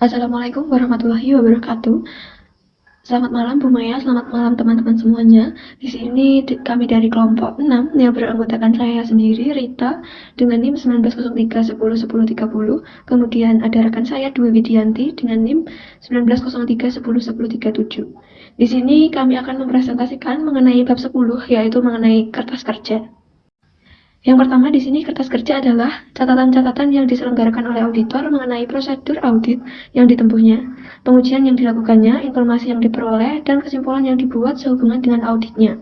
Assalamualaikum warahmatullahi wabarakatuh. Selamat malam Bu Maya, selamat malam teman-teman semuanya. Di sini kami dari kelompok 6 yang beranggotakan saya sendiri, Rita, dengan NIM 1903 10 10 30. Kemudian ada rekan saya Dwi Widianti dengan NIM 1903 10 10 37. Di sini kami akan mempresentasikan mengenai bab 10, yaitu mengenai kertas kerja. Yang pertama di sini kertas kerja adalah catatan-catatan yang diselenggarakan oleh auditor mengenai prosedur audit yang ditempuhnya, pengujian yang dilakukannya, informasi yang diperoleh, dan kesimpulan yang dibuat sehubungan dengan auditnya.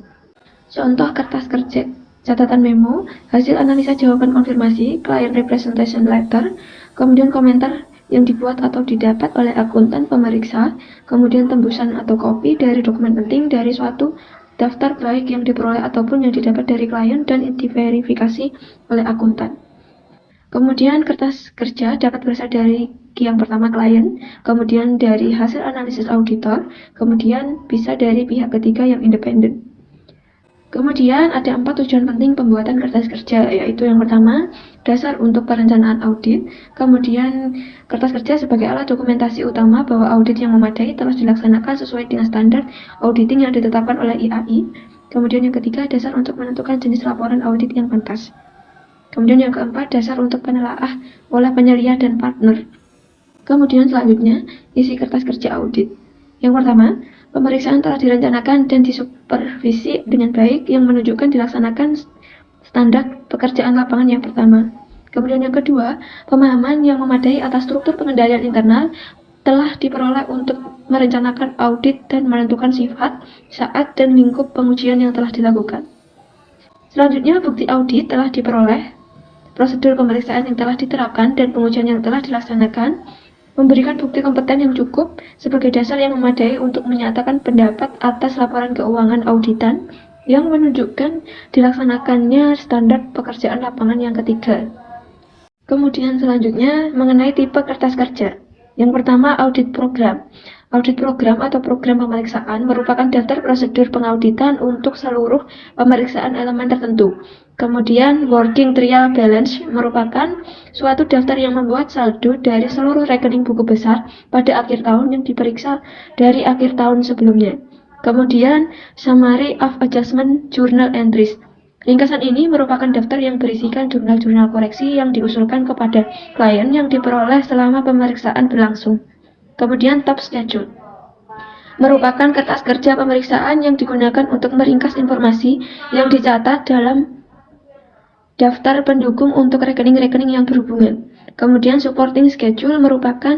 Contoh kertas kerja: catatan memo, hasil analisa jawaban konfirmasi, client representation letter, kemudian komentar yang dibuat atau didapat oleh akuntan pemeriksa, kemudian tembusan atau kopi dari dokumen penting dari suatu daftar baik yang diperoleh ataupun yang didapat dari klien dan diverifikasi oleh akuntan. Kemudian kertas kerja dapat berasal dari yang pertama klien, kemudian dari hasil analisis auditor, kemudian bisa dari pihak ketiga yang independen. Kemudian ada 4 tujuan penting pembuatan kertas kerja, yaitu yang pertama, dasar untuk perencanaan audit, kemudian kertas kerja sebagai alat dokumentasi utama bahwa audit yang memadai telah dilaksanakan sesuai dengan standar auditing yang ditetapkan oleh IAI, kemudian yang ketiga, dasar untuk menentukan jenis laporan audit yang pantas. Kemudian yang keempat, dasar untuk penelaah oleh penyelia dan partner. Kemudian selanjutnya, isi kertas kerja audit. Yang pertama, pemeriksaan telah direncanakan dan disupervisi dengan baik yang menunjukkan dilaksanakan standar pekerjaan lapangan yang pertama. Kemudian yang kedua, pemahaman yang memadai atas struktur pengendalian internal telah diperoleh untuk merencanakan audit dan menentukan sifat, saat, dan lingkup pengujian yang telah dilakukan. Selanjutnya, bukti audit telah diperoleh, prosedur pemeriksaan yang telah diterapkan, dan pengujian yang telah dilaksanakan, memberikan bukti kompeten yang cukup sebagai dasar yang memadai untuk menyatakan pendapat atas laporan keuangan auditan yang menunjukkan dilaksanakannya standar pekerjaan lapangan yang ketiga. Kemudian selanjutnya mengenai tipe kertas kerja. Yang pertama, audit program. Audit program atau program pemeriksaan merupakan daftar prosedur pengauditan untuk seluruh pemeriksaan elemen tertentu. Kemudian, working trial balance merupakan suatu daftar yang membuat saldo dari seluruh rekening buku besar pada akhir tahun yang diperiksa dari akhir tahun sebelumnya. Kemudian, summary of adjustment journal entries. Ringkasan ini merupakan daftar yang berisikan jurnal-jurnal koreksi yang diusulkan kepada klien yang diperoleh selama pemeriksaan berlangsung. Kemudian top schedule merupakan kertas kerja pemeriksaan yang digunakan untuk meringkas informasi yang dicatat dalam daftar pendukung untuk rekening-rekening yang berhubungan. Kemudian supporting schedule merupakan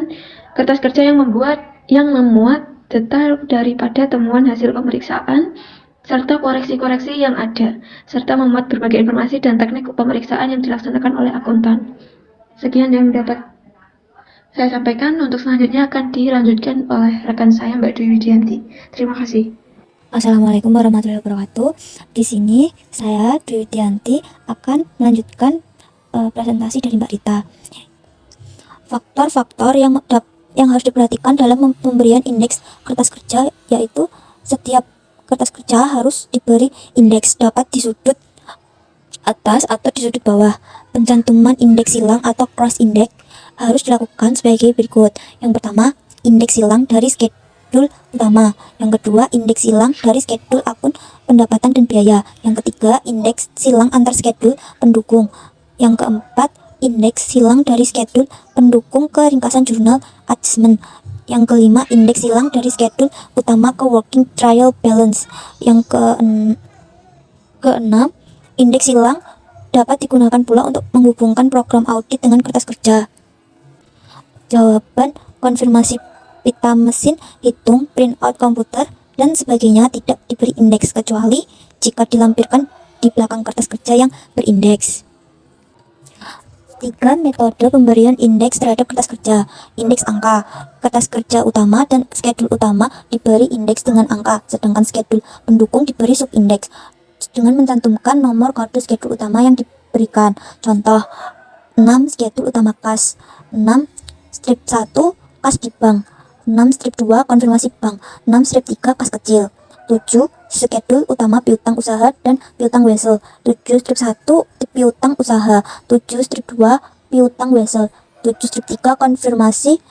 kertas kerja yang memuat detail daripada temuan hasil pemeriksaan serta koreksi-koreksi yang ada, serta memuat berbagai informasi dan teknik pemeriksaan yang dilaksanakan oleh akuntan. Sekian yang dapat saya sampaikan. Untuk selanjutnya akan dilanjutkan oleh rekan saya Mbak Dwi Widianti. Terima kasih. Assalamualaikum warahmatullahi wabarakatuh. Di sini saya Dwi Widianti akan melanjutkan presentasi dari Mbak Rita. Faktor-faktor yang harus diperhatikan dalam pemberian indeks kertas kerja, yaitu setiap kertas kerja harus diberi indeks dapat di sudut atas atau di sudut bawah. Pencantuman indeks silang atau cross index harus dilakukan sebagai berikut. Yang pertama, indeks silang dari schedule utama. Yang kedua, indeks silang dari schedule akun pendapatan dan biaya. Yang ketiga, indeks silang antar schedule pendukung. Yang keempat, indeks silang dari schedule pendukung ke ringkasan jurnal adjustment. Yang kelima, indeks silang dari schedule utama ke working trial balance. Yang keenam, indeks silang dapat digunakan pula untuk menghubungkan program audit dengan kertas kerja. Jawaban konfirmasi pita mesin, hitung, printout komputer, dan sebagainya tidak diberi indeks kecuali jika dilampirkan di belakang kertas kerja yang berindeks. 3 metode pemberian indeks terhadap kertas kerja. Indeks angka. Kertas kerja utama dan schedule utama diberi indeks dengan angka, sedangkan schedule pendukung diberi subindeks dengan mencantumkan nomor kode schedule utama yang diberikan. Contoh, 6 schedule utama kas, 6 strip 1 kas di bank, 6 strip 2 konfirmasi bank, 6 strip 3 kas kecil, 7 schedule utama piutang usaha dan piutang wesel, 7 strip 1 piutang usaha, 7 strip 2 piutang wesel, 7 strip 3 konfirmasi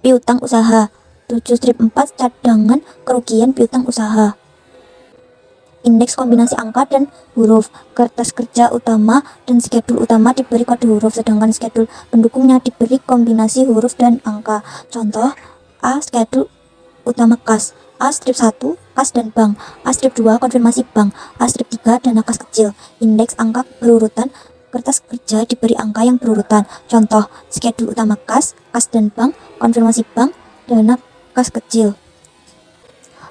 piutang usaha. 7 strip 4 cadangan kerugian piutang usaha. Indeks kombinasi angka dan huruf. Kertas kerja utama dan skedul utama diberi kode huruf, sedangkan skedul pendukungnya diberi kombinasi huruf dan angka. Contoh, A skedul utama kas, A strip 1 kas dan bank, A strip 2 konfirmasi bank, A strip 3 dana kas kecil. Indeks angka berurutan. Kertas kerja diberi angka yang berurutan. Contoh, skedul utama kas, kas dan bank, konfirmasi bank, dana kas kecil.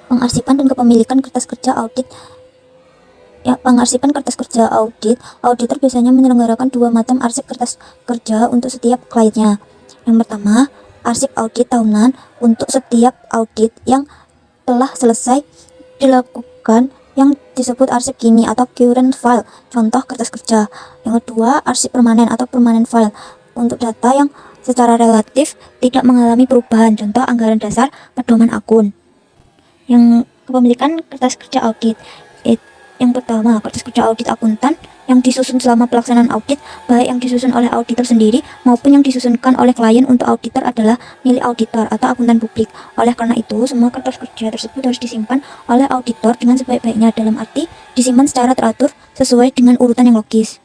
Pengarsipan dan kepemilikan kertas kerja audit. Pengarsipan kertas kerja audit. Auditor biasanya menyelenggarakan 2 macam arsip kertas kerja untuk setiap kliennya. Yang pertama, arsip audit tahunan untuk setiap audit yang telah selesai dilakukan, yang disebut arsip kini atau current file, contoh kertas kerja. Yang kedua, arsip permanen atau permanent file untuk data yang secara relatif tidak mengalami perubahan, contoh anggaran dasar, pedoman akun. Yang kepemilikan kertas kerja audit. Yang pertama, kertas kerja audit akuntan yang disusun selama pelaksanaan audit, baik yang disusun oleh auditor sendiri maupun yang disusunkan oleh klien untuk auditor adalah milik auditor atau akuntan publik. Oleh karena itu, semua kertas kerja tersebut harus disimpan oleh auditor dengan sebaik-baiknya, dalam arti disimpan secara teratur sesuai dengan urutan yang logis.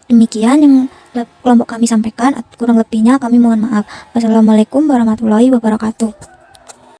Demikian yang kelompok kami sampaikan, kurang lebihnya kami mohon maaf. Wassalamualaikum warahmatullahi wabarakatuh.